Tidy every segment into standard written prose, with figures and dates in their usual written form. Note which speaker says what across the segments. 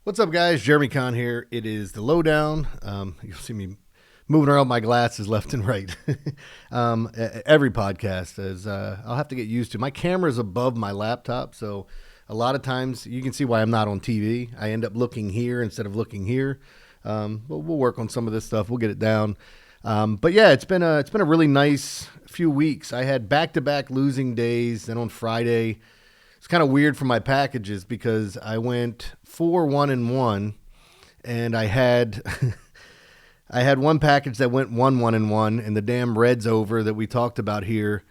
Speaker 1: What's up, guys? Jeremy Conn here. It is the Lowdown. You'll see me moving around my glasses left and right. Every podcast is I'll have to get used to. My camera's above my laptop, so a lot of times you can see why I'm not on TV. I end up looking here instead of looking here. But we'll work on some of this stuff. We'll get it down. But yeah, it's been a really nice few weeks. I had back-to-back losing days. Then on Friday, it's kind of weird for my packages because I went 4-1-1, and I had I had one package that went 1-1-1, and the damn Reds over that we talked about here.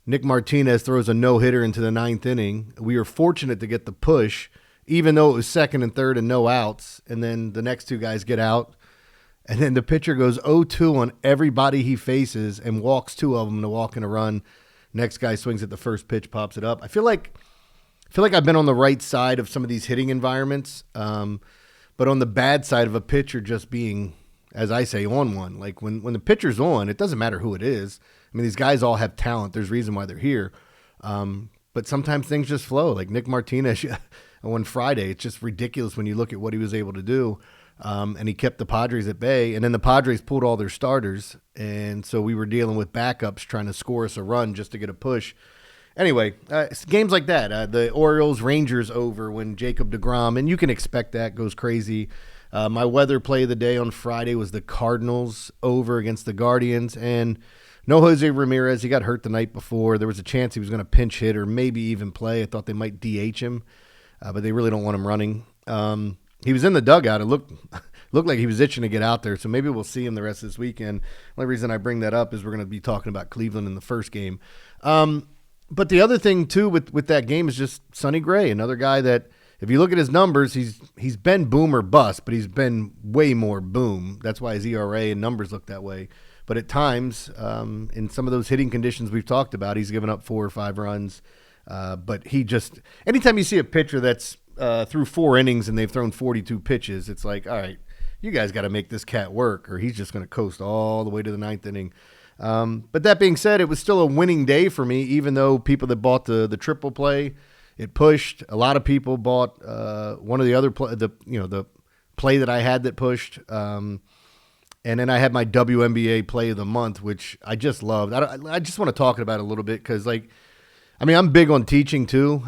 Speaker 1: Nick Martinez throws a no-hitter into the ninth inning. We were fortunate to get the push, even though it was second and third and no outs, and then the next two guys get out, and then the pitcher goes 0-2 on everybody he faces and walks two of them to walk in a run. Next guy swings at the first pitch, pops it up. I feel like I've been on the right side of some of these hitting environments, but on the bad side of a pitcher just being, as I say, on one. Like when the pitcher's on, it doesn't matter who it is. I mean, these guys all have talent. There's reason why they're here. But sometimes things just flow. Like Nick Martinez on Friday, it's just ridiculous when you look at what he was able to do. And he kept the Padres at bay. And then the Padres pulled all their starters. And so we were dealing with backups trying to score us a run just to get a push. Anyway, games like that, the Orioles-Rangers over when Jacob deGrom, and you can expect that, goes crazy. My weather play of the day on Friday was the Cardinals over against the Guardians, and no Jose Ramirez. He got hurt the night before. There was a chance he was going to pinch hit or maybe even play. I thought they might DH him, but they really don't want him running. He was in the dugout. It looked like he was itching to get out there, so maybe we'll see him the rest of this weekend. The only reason I bring that up is we're going to be talking about Cleveland in the first game. But the other thing, too, with that game is just Sonny Gray, another guy that, if you look at his numbers, he's been boom or bust, but he's been way more boom. That's why his ERA and numbers look that way. But at times, in some of those hitting conditions we've talked about, he's given up 4 or 5 runs. But he just – anytime you see a pitcher that's through 4 innings and they've thrown 42 pitches, it's like, all right, you guys got to make this cat work, or he's just going to coast all the way to the ninth inning. But that being said, it was still a winning day for me, even though people that bought the triple play, it pushed. A lot of people bought one of the other the play that I had that pushed. And then I had my WNBA play of the month, which I just loved. I just want to talk about it a little bit because, I'm big on teaching too.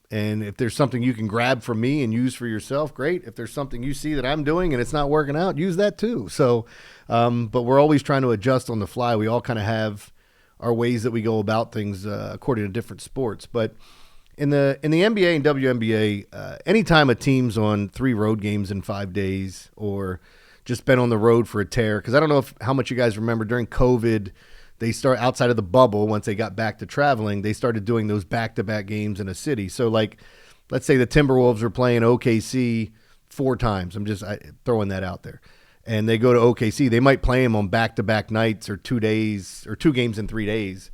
Speaker 1: And if there's something you can grab from me and use for yourself, great. If there's something you see that I'm doing and it's not working out, use that too. So, but we're always trying to adjust on the fly. We all kind of have our ways that we go about things according to different sports. But in the NBA and WNBA, anytime a team's on 3 road games in 5 days or just been on the road for a tear, because I don't know how much you guys remember during COVID, they start outside of the bubble. Once they got back to traveling, they started doing those back-to-back games in a city. So, let's say the Timberwolves are playing OKC 4 times. I'm just throwing that out there. And they go to OKC. They might play them on back-to-back nights or 2 days or 2 games in 3 days.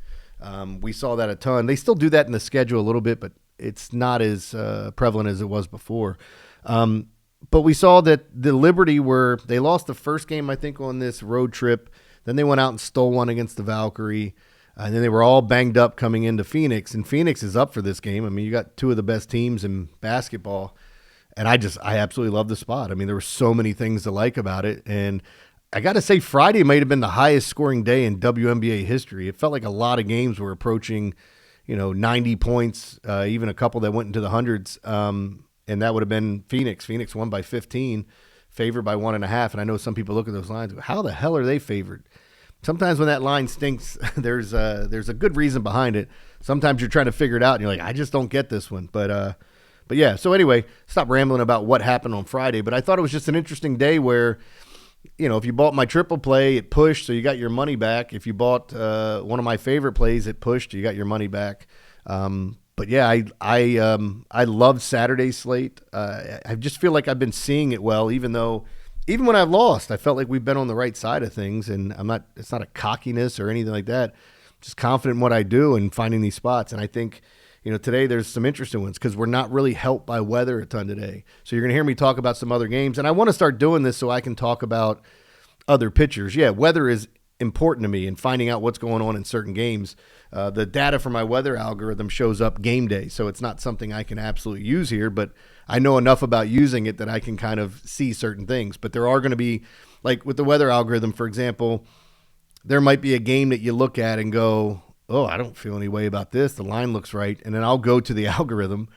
Speaker 1: We saw that a ton. They still do that in the schedule a little bit, but it's not as prevalent as it was before. But we saw that the Liberty they lost the first game, I think, on this road trip. Then they went out and stole one against the Valkyrie. And then they were all banged up coming into Phoenix. And Phoenix is up for this game. I mean, you got 2 of the best teams in basketball. And I absolutely love the spot. I mean, there were so many things to like about it. And I got to say, Friday might have been the highest scoring day in WNBA history. It felt like a lot of games were approaching, 90 points, even a couple that went into the hundreds. And that would have been Phoenix. Phoenix won by 15. Favored by 1.5, and I know some people look at those lines. How the hell are they favored? Sometimes when that line stinks, there's a good reason behind it. Sometimes you're trying to figure it out, and you're like, I just don't get this one. But yeah. So anyway, stop rambling about what happened on Friday. But I thought it was just an interesting day where, if you bought my triple play, it pushed, so you got your money back. If you bought one of my favorite plays, it pushed, you got your money back. But yeah, I love Saturday's slate. I just feel like I've been seeing it well, even when I've lost, I felt like we've been on the right side of things, and it's not a cockiness or anything like that. Just confident in what I do and finding these spots. And I think, today there's some interesting ones because we're not really helped by weather a ton today. So you're going to hear me talk about some other games, and I want to start doing this so I can talk about other pitchers. Yeah, weather is important to me in finding out what's going on in certain games. The data for my weather algorithm shows up game day, so it's not something I can absolutely use here, but I know enough about using it that I can kind of see certain things. But there are going to be, like with the weather algorithm, for example, there might be a game that you look at and go, oh, I don't feel any way about this. The line looks right. And then I'll go to the algorithm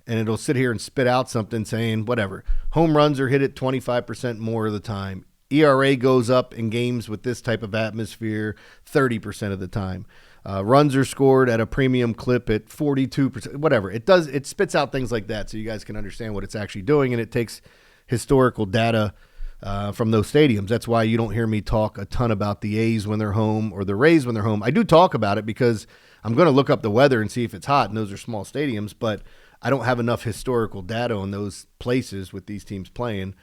Speaker 1: and it'll sit here and spit out something saying, whatever, home runs are hit at 25% more of the time. ERA goes up in games with this type of atmosphere 30% of the time. Runs are scored at a premium clip at 42%, whatever. It spits out things like that so you guys can understand what it's actually doing, and it takes historical data from those stadiums. That's why you don't hear me talk a ton about the A's when they're home or the Rays when they're home. I do talk about it because I'm going to look up the weather and see if it's hot, and those are small stadiums, but I don't have enough historical data on those places with these teams playing.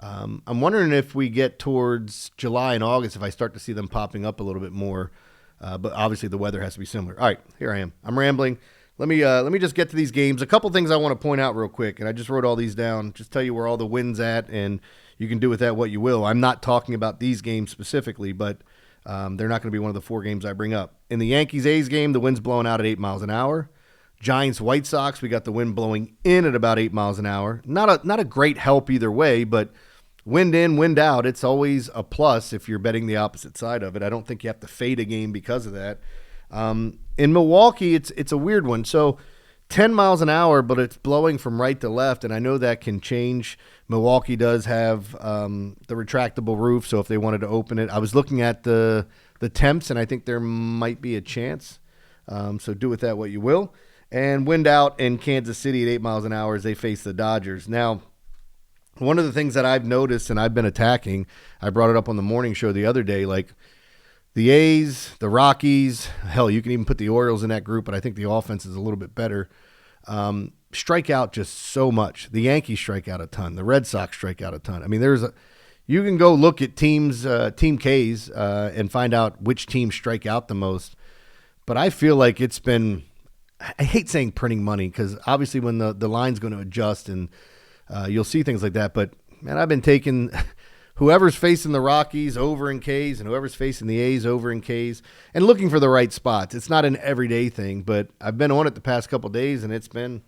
Speaker 1: I'm wondering if we get towards July and August, if I start to see them popping up a little bit more. But obviously the weather has to be similar. All right, here I am. I'm rambling. Let me just get to these games. A couple things I want to point out real quick, and I just wrote all these down. Just tell you where all the wins at, and you can do with that what you will. I'm not talking about these games specifically, but they're not going to be one of the 4 games I bring up. In the Yankees-A's game, the wind's blowing out at 8 miles an hour. Giants-White Sox, we got the wind blowing in at about 8 miles an hour. Not a great help either way, but wind in, wind out, it's always a plus if you're betting the opposite side of it. I don't think you have to fade a game because of that. In Milwaukee, it's a weird one. So 10 miles an hour, but it's blowing from right to left, and I know that can change. Milwaukee does have the retractable roof, so if they wanted to open it. I was looking at the temps, and I think there might be a chance. So do with that what you will. And wind out in Kansas City at 8 miles an hour as they face the Dodgers. Now, one of the things that I've noticed and I've been attacking, I brought it up on the morning show the other day, like the A's, the Rockies, hell, you can even put the Orioles in that group, but I think the offense is a little bit better. Strike out just so much. The Yankees strike out a ton. The Red Sox strike out a ton. I mean, you can go look at teams, Team Ks, and find out which teams strike out the most. But I feel like it's been, I hate saying printing money because obviously when the line's going to adjust and you'll see things like that. But, man, I've been taking whoever's facing the Rockies over in Ks and whoever's facing the A's over in Ks and looking for the right spots. It's not an everyday thing, but I've been on it the past couple of days, and it's been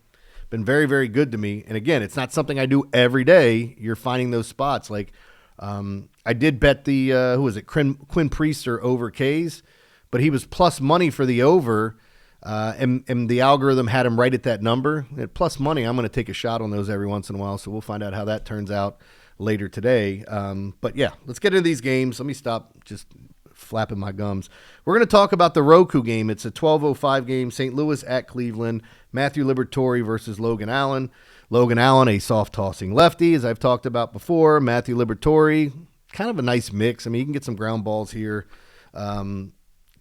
Speaker 1: very, very good to me. And, again, it's not something I do every day. You're finding those spots. Like I did bet the who was it, Quinn Priester over Ks, but he was plus money for the over. And the algorithm had him right at that number. At plus money, I'm going to take a shot on those every once in a while, so we'll find out how that turns out later today. But, yeah, let's get into these games. Let me stop just flapping my gums. We're going to talk about the Roku game. It's a 12:05 game, St. Louis at Cleveland, Matthew Liberatore versus Logan Allen. Logan Allen, a soft-tossing lefty, as I've talked about before. Matthew Liberatore, kind of a nice mix. I mean, you can get some ground balls here.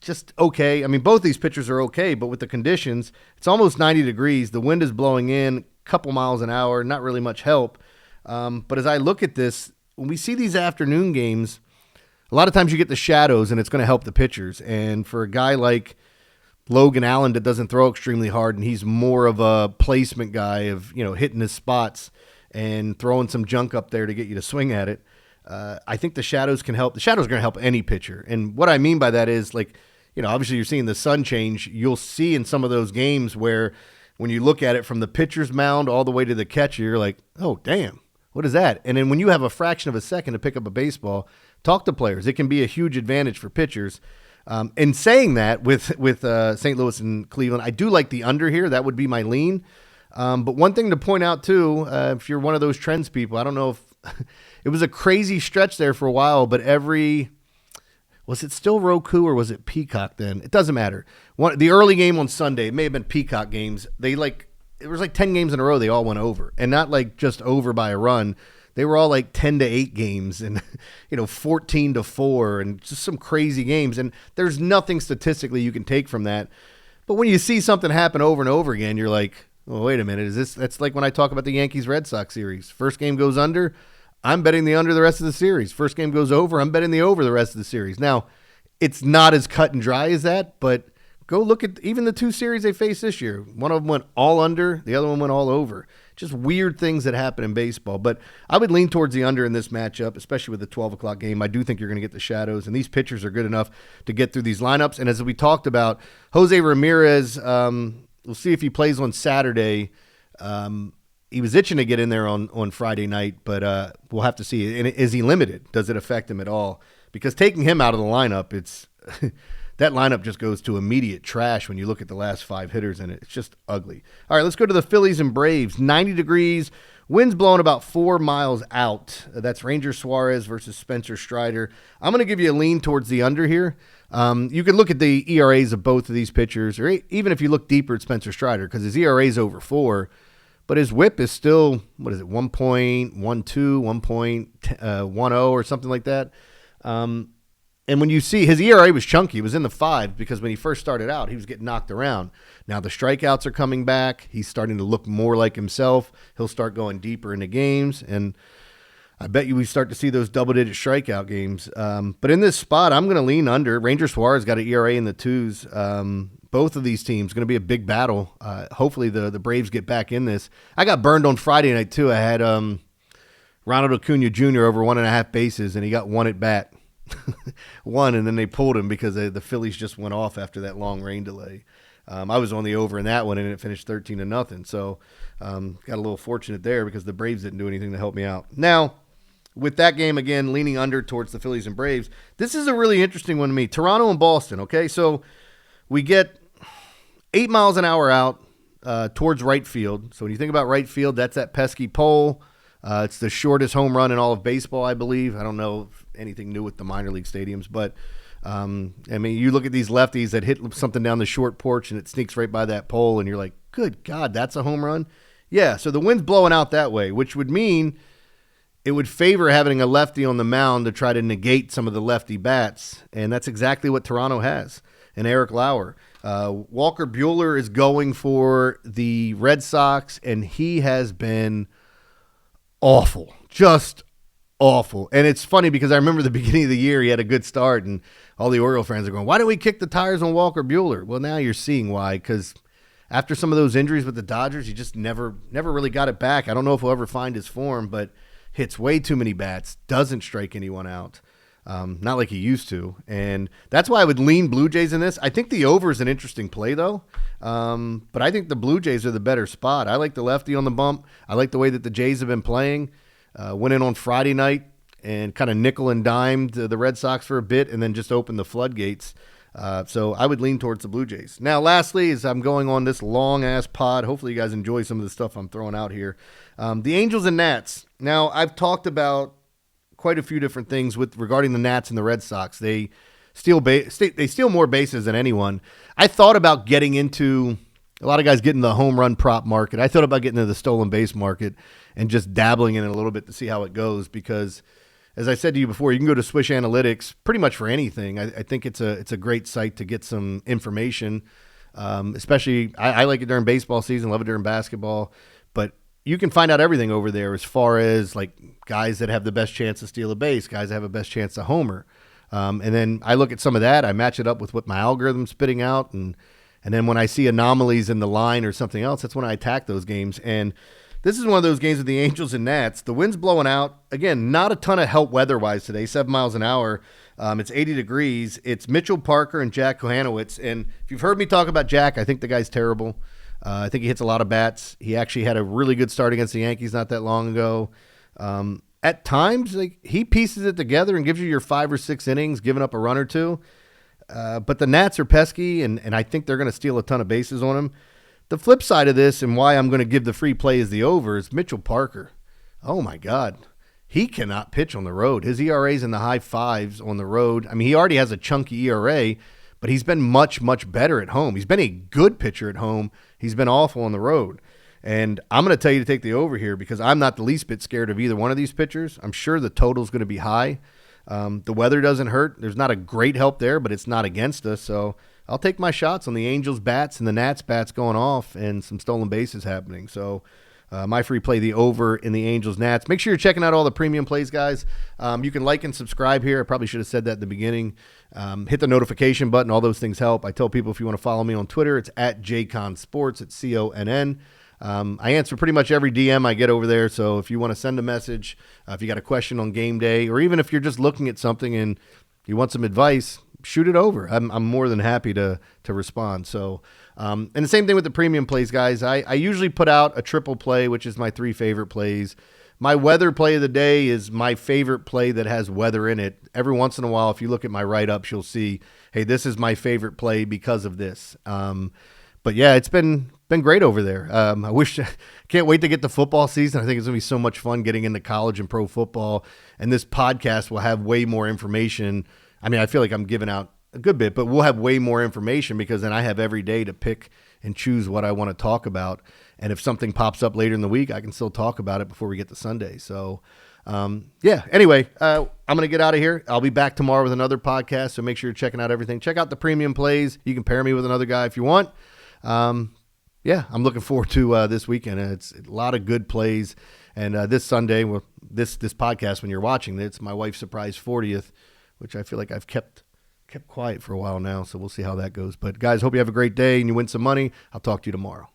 Speaker 1: Just okay. I mean, both these pitchers are okay, but with the conditions, it's almost 90 degrees. The wind is blowing in a couple miles an hour, not really much help. But as I look at this, when we see these afternoon games, a lot of times you get the shadows, and it's going to help the pitchers. And for a guy like Logan Allen that doesn't throw extremely hard, and he's more of a placement guy of, hitting his spots and throwing some junk up there to get you to swing at it, I think the shadows can help. The shadows are going to help any pitcher. And what I mean by that is, like, obviously you're seeing the sun change. You'll see in some of those games where when you look at it from the pitcher's mound all the way to the catcher, you're like, oh, damn, what is that? And then when you have a fraction of a second to pick up a baseball, talk to players. It can be a huge advantage for pitchers. And saying that with St. Louis and Cleveland, I do like the under here. That would be my lean. But one thing to point out, too, if you're one of those trends people, I don't know if it was a crazy stretch there for a while, but was it still Roku or was it Peacock then? It doesn't matter. The early game on Sunday, it may have been Peacock games. It was like 10 games in a row they all went over, and not like just over by a run. They were all like 10-8 games and 14-4 and just some crazy games. And there's nothing statistically you can take from that. But when you see something happen over and over again, you're like, well, wait a minute. That's like when I talk about the Yankees Red Sox series. First game goes under, I'm betting the under the rest of the series. First game goes over, I'm betting the over the rest of the series. Now, it's not as cut and dry as that, but go look at even the 2 series they faced this year. One of them went all under, the other one went all over. just weird things that happen in baseball. But I would lean towards the under in this matchup, especially with the 12 o'clock game. I do think you're going to get the shadows, and these pitchers are good enough to get through these lineups. And as we talked about, Jose Ramirez, we'll see if he plays on Saturday. He was itching to get in there on Friday night, but we'll have to see. And is he limited? Does it affect him at all? Because taking him out of the lineup, it's that lineup just goes to immediate trash when you look at the last 5 hitters in it. It's just ugly. All right, let's go to the Phillies and Braves. 90 degrees, winds blowing about 4 miles out. That's Ranger Suarez versus Spencer Strider. I'm going to give you a lean towards the under here. You can look at the ERAs of both of these pitchers, or even if you look deeper at Spencer Strider, because his ERA is over 4, but his whip is still, 1.12, 1.10 or something like that. And when you see his ERA was chunky, it was in the 5 because when he first started out, he was getting knocked around. Now the strikeouts are coming back. He's starting to look more like himself. He'll start going deeper into games, and I bet you we start to see those double-digit strikeout games. But in this spot, I'm going to lean under. Ranger Suarez got an ERA in the 2s. Both of these teams going to be a big battle. Hopefully the Braves get back in this. I got burned on Friday night too. I had Ronald Acuna Jr. over 1.5 bases, and he got 1 at bat. One, and then they pulled him because the Phillies just went off after that long rain delay. I was on the over in that one, and it finished 13-0. So got a little fortunate there because the Braves didn't do anything to help me out. Now, with that game, again, leaning under towards the Phillies and Braves, this is a really interesting one to me. Toronto and Boston, okay? So we get 8 miles an hour out towards right field. So when you think about right field, that's that pesky pole. It's the shortest home run in all of baseball, I believe. I don't know if anything new with the minor league stadiums, but you look at these lefties that hit something down the short porch and it sneaks right by that pole, and you're like, good God, that's a home run? Yeah, so the wind's blowing out that way, which would mean it would favor having a lefty on the mound to try to negate some of the lefty bats, and that's exactly what Toronto has, and Eric Lauer. Walker Buehler is going for the Red Sox, and he has been awful, just awful. And it's funny because I remember the beginning of the year he had a good start, and all the Oriole fans are going, why don't we kick the tires on Walker Buehler? Well, now you're seeing why, because after some of those injuries with the Dodgers, he just never really got it back. I don't know if he'll ever find his form, but hits way too many bats, doesn't strike anyone out. Not like he used to. And that's why I would lean Blue Jays in this. I think the over is an interesting play, though. But I think the Blue Jays are the better spot. I like the lefty on the bump. I like the way that the Jays have been playing. Went in on Friday night and kind of nickel and dimed the Red Sox for a bit and then just opened the floodgates. So I would lean towards the Blue Jays. Now, lastly, as I'm going on this long-ass pod, hopefully you guys enjoy some of the stuff I'm throwing out here. The Angels and Nats. Now, I've talked about quite a few different things regarding the Nats and the Red Sox. They steal more bases than anyone. I thought about getting into a lot of guys getting the home run prop market. I thought about getting into the stolen base market and just dabbling in it a little bit to see how it goes because, as I said to you before, you can go to Swish Analytics pretty much for anything. I think it's a great site to get some information, especially I like it during baseball season, love it during basketball, but you can find out everything over there as far as like guys that have the best chance to steal a base, guys that have a best chance to homer. And then I look at some of that, I match it up with what my algorithm's spitting out, and then when I see anomalies in the line or something else, that's when I attack those games. And this is one of those games with the Angels and Nats. The wind's blowing out. Again, not a ton of help weather-wise today, 7 miles an hour. It's 80 degrees. It's Mitchell Parker and Jack Kohanowitz. And if you've heard me talk about Jack, I think the guy's terrible. I think he hits a lot of bats. He actually had a really good start against the Yankees not that long ago. At times, he pieces it together and gives you your 5 or 6 innings, giving up a run or two. But the Nats are pesky, and I think they're going to steal a ton of bases on him. The flip side of this, and why I'm going to give the free play as the over, is Mitchell Parker. Oh, my God. He cannot pitch on the road. His ERA's in the high 5s on the road. I mean, he already has a chunky ERA, but he's been much, much better at home. He's been a good pitcher at home. He's been awful on the road. And I'm going to tell you to take the over here because I'm not the least bit scared of either one of these pitchers. I'm sure the total's going to be high. The weather doesn't hurt. There's not a great help there, but it's not against us. So I'll take my shots on the Angels bats and the Nats bats going off and some stolen bases happening. So my free play, the over in the Angels Nats. Make sure you're checking out all the premium plays, guys. You can like and subscribe here. I probably should have said that at the beginning. Hit the notification button. All those things help. I tell people if you want to follow me on Twitter, it's at JConnSports. It's CONN. I answer pretty much every DM I get over there. So if you want to send a message, if you got a question on game day, or even if you're just looking at something and you want some advice, shoot it over. I'm more than happy to respond. So, and the same thing with the premium plays, guys. I usually put out a triple play, which is my 3 favorite plays. My weather play of the day is my favorite play that has weather in it. Every once in a while, if you look at my write-ups, you'll see, hey, this is my favorite play because of this. But yeah, it's been great over there. Can't wait to get to football season. I think it's going to be so much fun getting into college and pro football. And this podcast will have way more information. I mean, I feel like I'm giving out a good bit, but we'll have way more information because then I have every day to pick and choose what I want to talk about. And if something pops up later in the week, I can still talk about it before we get to Sunday. So, anyway, I'm going to get out of here. I'll be back tomorrow with another podcast, so make sure you're checking out everything. Check out the premium plays. You can pair me with another guy if you want. I'm looking forward to this weekend. It's a lot of good plays. And this Sunday, this podcast, when you're watching, it's my wife's surprise 40th, which I feel like I've kept quiet for a while now, so we'll see how that goes. But, guys, hope you have a great day and you win some money. I'll talk to you tomorrow.